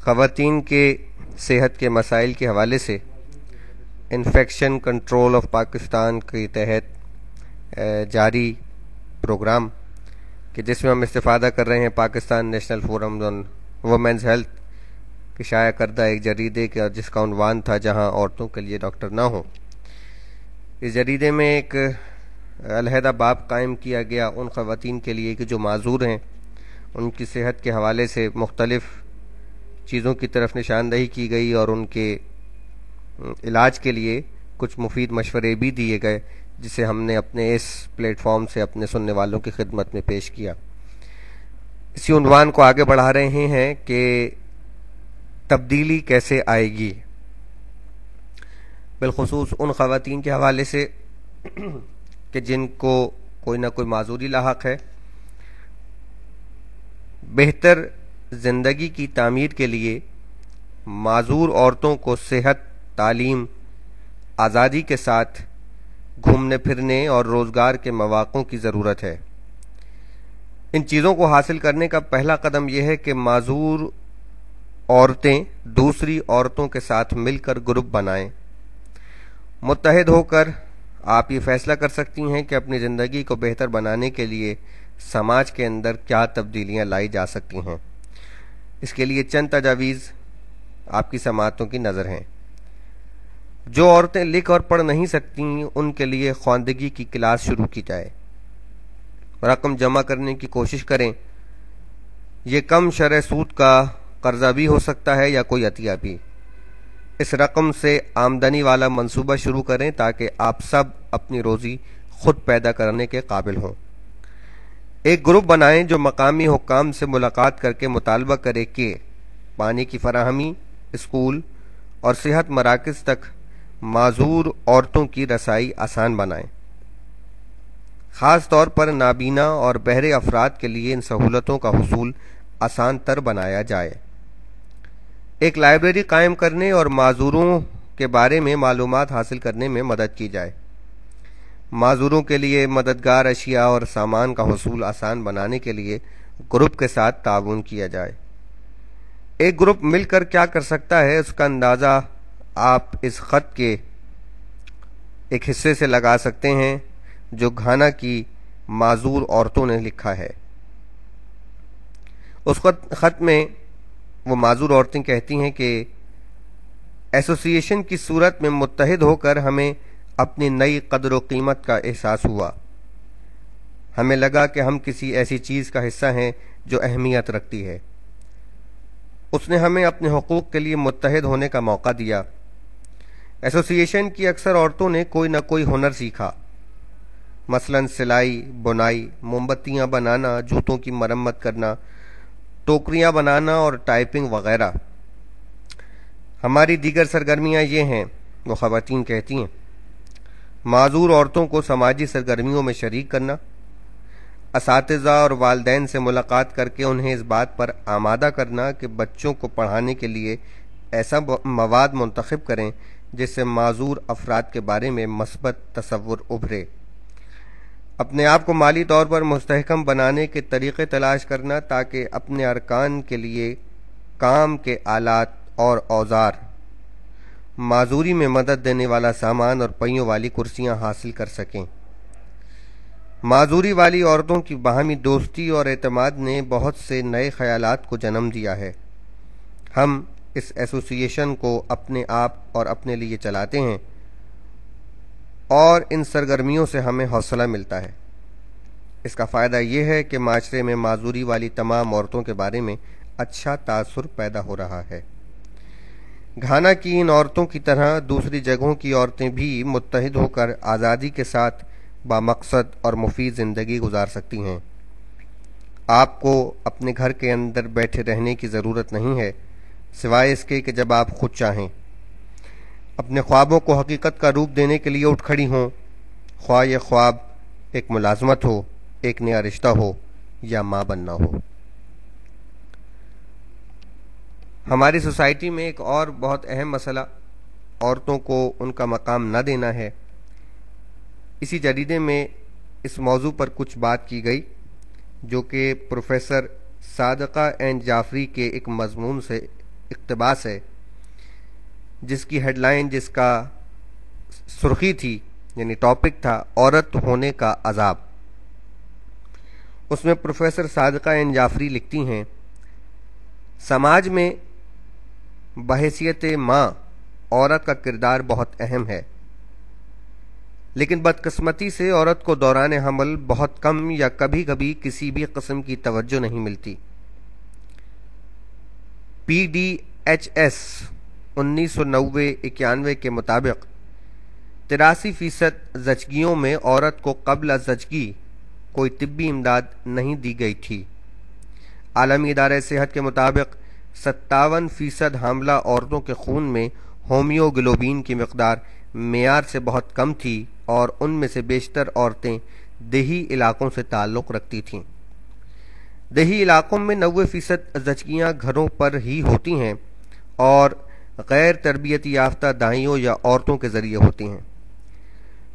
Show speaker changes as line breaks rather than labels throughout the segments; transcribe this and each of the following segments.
خواتین کے صحت کے مسائل کے حوالے سے انفیکشن کنٹرول آف پاکستان کے تحت جاری پروگرام کہ جس میں ہم استفادہ کر رہے ہیں پاکستان نیشنل فورم آن وومنز ہیلتھ کے شائع کردہ ایک جریدے کا جس کا عنوان تھا جہاں عورتوں کے لیے ڈاکٹر نہ ہوں. اس جریدے میں ایک علیحدہ باب قائم کیا گیا ان خواتین کے لیے کہ جو معذور ہیں، ان کی صحت کے حوالے سے مختلف چیزوں کی طرف نشاندہی کی گئی اور ان کے علاج کے لیے کچھ مفید مشورے بھی دیے گئے، جسے ہم نے اپنے اس پلیٹ فارم سے اپنے سننے والوں کی خدمت میں پیش کیا. اسی عنوان کو آگے بڑھا رہے ہیں کہ تبدیلی کیسے آئے گی، بالخصوص ان خواتین کے حوالے سے کہ جن کو کوئی نہ کوئی معذوری لاحق ہے. بہتر زندگی کی تعمیر کے لیے معذور عورتوں کو صحت، تعلیم، آزادی کے ساتھ گھومنے پھرنے اور روزگار کے مواقع کی ضرورت ہے. ان چیزوں کو حاصل کرنے کا پہلا قدم یہ ہے کہ معذور عورتیں دوسری عورتوں کے ساتھ مل کر گروپ بنائیں. متحد ہو کر آپ یہ فیصلہ کر سکتی ہیں کہ اپنی زندگی کو بہتر بنانے کے لیے سماج کے اندر کیا تبدیلیاں لائی جا سکتی ہیں. اس کے لیے چند تجاویز آپ کی سماعتوں کی نظر ہیں. جو عورتیں لکھ اور پڑھ نہیں سکتی ان کے لیے خواندگی کی کلاس شروع کی جائے. رقم جمع کرنے کی کوشش کریں. یہ کم شرح سود کا قرضہ بھی ہو سکتا ہے یا کوئی عطیہ بھی. اس رقم سے آمدنی والا منصوبہ شروع کریں تاکہ آپ سب اپنی روزی خود پیدا کرنے کے قابل ہوں. ایک گروپ بنائیں جو مقامی حکام سے ملاقات کر کے مطالبہ کرے کہ پانی کی فراہمی، اسکول اور صحت مراکز تک معذور عورتوں کی رسائی آسان بنائیں. خاص طور پر نابینا اور بہرے افراد کے لیے ان سہولتوں کا حصول آسان تر بنایا جائے. ایک لائبریری قائم کرنے اور معذوروں کے بارے میں معلومات حاصل کرنے میں مدد کی جائے. معذوروں کے لیے مددگار اشیاء اور سامان کا حصول آسان بنانے کے لیے گروپ کے ساتھ تعاون کیا جائے. ایک گروپ مل کر کیا کر سکتا ہے اس کا اندازہ آپ اس خط کے ایک حصے سے لگا سکتے ہیں جو گھانا کی معذور عورتوں نے لکھا ہے. اس خط میں وہ معذور عورتیں کہتی ہیں کہ ایسوسی ایشن کی صورت میں متحد ہو کر ہمیں اپنی نئی قدر و قیمت کا احساس ہوا. ہمیں لگا کہ ہم کسی ایسی چیز کا حصہ ہیں جو اہمیت رکھتی ہے. اس نے ہمیں اپنے حقوق کے لیے متحد ہونے کا موقع دیا. ایسوسی ایشن کی اکثر عورتوں نے کوئی نہ کوئی ہنر سیکھا، مثلا سلائی، بنائی، موم بتیاں بنانا، جوتوں کی مرمت کرنا، ٹوکریاں بنانا اور ٹائپنگ وغیرہ. ہماری دیگر سرگرمیاں یہ ہیں، وہ خواتین کہتی ہیں: معذور عورتوں کو سماجی سرگرمیوں میں شریک کرنا، اساتذہ اور والدین سے ملاقات کر کے انہیں اس بات پر آمادہ کرنا کہ بچوں کو پڑھانے کے لیے ایسا مواد منتخب کریں جس سے معذور افراد کے بارے میں مثبت تصور ابھرے. اپنے آپ کو مالی طور پر مستحکم بنانے کے طریقے تلاش کرنا تاکہ اپنے ارکان کے لیے کام کے آلات اور اوزار، معذوری میں مدد دینے والا سامان اور پہیوں والی کرسیاں حاصل کر سکیں. معذوری والی عورتوں کی باہمی دوستی اور اعتماد نے بہت سے نئے خیالات کو جنم دیا ہے. ہم اس ایسوسی ایشن کو اپنے آپ اور اپنے لیے چلاتے ہیں اور ان سرگرمیوں سے ہمیں حوصلہ ملتا ہے. اس کا فائدہ یہ ہے کہ معاشرے میں معذوری والی تمام عورتوں کے بارے میں اچھا تاثر پیدا ہو رہا ہے. گھانا کی ان عورتوں کی طرح دوسری جگہوں کی عورتیں بھی متحد ہو کر آزادی کے ساتھ بامقصد اور مفید زندگی گزار سکتی ہیں. آپ کو اپنے گھر کے اندر بیٹھے رہنے کی ضرورت نہیں ہے، سوائے اس کے کہ جب آپ خود چاہیں. اپنے خوابوں کو حقیقت کا روپ دینے کے لیے اٹھ کھڑی ہوں، خواہ یہ خواب ایک ملازمت ہو، ایک نیا رشتہ ہو یا ماں بننا ہو. ہماری سوسائٹی میں ایک اور بہت اہم مسئلہ عورتوں کو ان کا مقام نہ دینا ہے. اسی جریدے میں اس موضوع پر کچھ بات کی گئی جو کہ پروفیسر صادقہ این جعفری کے ایک مضمون سے اقتباس ہے جس کی ہیڈ لائن، جس کا سرخی تھی، یعنی ٹاپک تھا عورت ہونے کا عذاب۔ اس میں پروفیسر صادقہ این جعفری لکھتی ہیں، سماج میں بحیثیت ماں عورت کا کردار بہت اہم ہے، لیکن بدقسمتی سے عورت کو دوران حمل بہت کم یا کبھی کبھی کسی بھی قسم کی توجہ نہیں ملتی۔ PDHS 1990-91 کے مطابق 83% زچگیوں میں عورت کو قبل از زچگی کوئی طبی امداد نہیں دی گئی تھی۔ عالمی ادارہ صحت کے مطابق 57% حاملہ عورتوں کے خون میں ہومیوگلوبین کی مقدار معیار سے بہت کم تھی اور ان میں سے بیشتر عورتیں دیہی علاقوں سے تعلق رکھتی تھیں۔ دیہی علاقوں میں 90% زچگیاں گھروں پر ہی ہوتی ہیں اور غیر تربیتی یافتہ دائیوں یا عورتوں کے ذریعے ہوتی ہیں۔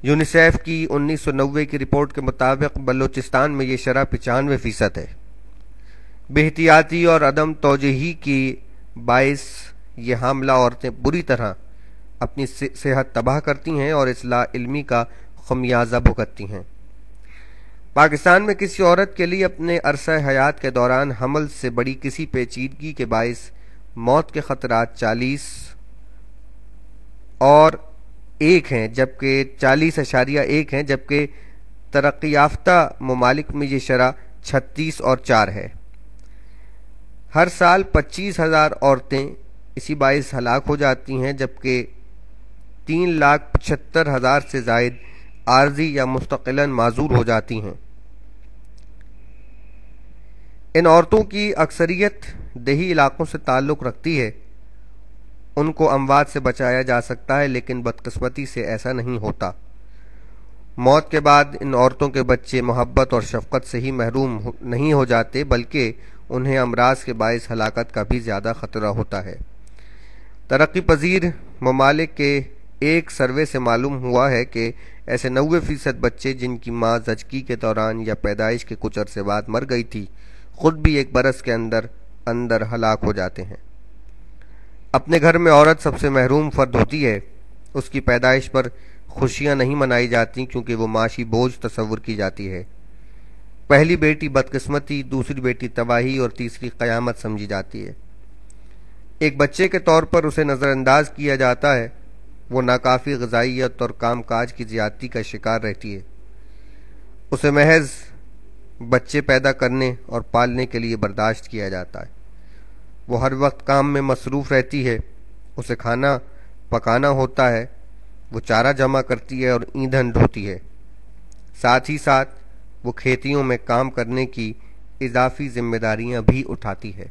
یونیسیف کی 1990 کی رپورٹ کے مطابق بلوچستان میں یہ شرح 95% ہے۔ بے احتیاطی اور عدم توجہی کی باعث یہ حاملہ عورتیں بری طرح اپنی صحت تباہ کرتی ہیں اور اصلاح علمی کا خمیازہ بھگتتی ہیں۔ پاکستان میں کسی عورت کے لیے اپنے عرصہ حیات کے دوران حمل سے بڑی کسی پیچیدگی کے باعث موت کے خطرات 40 اور 1 ہیں، جبکہ 40.1 ہیں، جبکہ ترقی یافتہ ممالک میں یہ شرح 36 اور 4 ہے۔ ہر سال 25,000 عورتیں اسی باعث ہلاک ہو جاتی ہیں، جبکہ 3,75,000 سے زائد عارضی یا مستقلاً معذور ہو جاتی ہیں۔ ان عورتوں کی اکثریت دیہی علاقوں سے تعلق رکھتی ہے۔ ان کو اموات سے بچایا جا سکتا ہے، لیکن بدقسمتی سے ایسا نہیں ہوتا۔ موت کے بعد ان عورتوں کے بچے محبت اور شفقت سے ہی محروم نہیں ہو جاتے، بلکہ انہیں امراض کے باعث ہلاکت کا بھی زیادہ خطرہ ہوتا ہے۔ ترقی پذیر ممالک کے ایک سروے سے معلوم ہوا ہے کہ ایسے 90% بچے جن کی ماں زچگی کے دوران یا پیدائش کے کچھ عرصے بعد مر گئی تھی، خود بھی 1 برس کے اندر ہلاک ہو جاتے ہیں۔ اپنے گھر میں عورت سب سے محروم فرد ہوتی ہے۔ اس کی پیدائش پر خوشیاں نہیں منائی جاتی کیونکہ وہ معاشی بوجھ تصور کی جاتی ہے۔ پہلی بیٹی بدقسمتی، دوسری بیٹی تباہی اور تیسری قیامت سمجھی جاتی ہے۔ ایک بچے کے طور پر اسے نظر انداز کیا جاتا ہے، وہ ناکافی غذائیت اور کام کاج کی زیادتی کا شکار رہتی ہے۔ اسے محض بچے پیدا کرنے اور پالنے کے لیے برداشت کیا جاتا ہے۔ وہ ہر وقت کام میں مصروف رہتی ہے، اسے کھانا پکانا ہوتا ہے، وہ چارہ جمع کرتی ہے اور ایندھن ڈھوتی ہے، ساتھ ہی ساتھ وہ کھیتیوں میں کام کرنے کی اضافی ذمہ داریاں بھی اٹھاتی ہے۔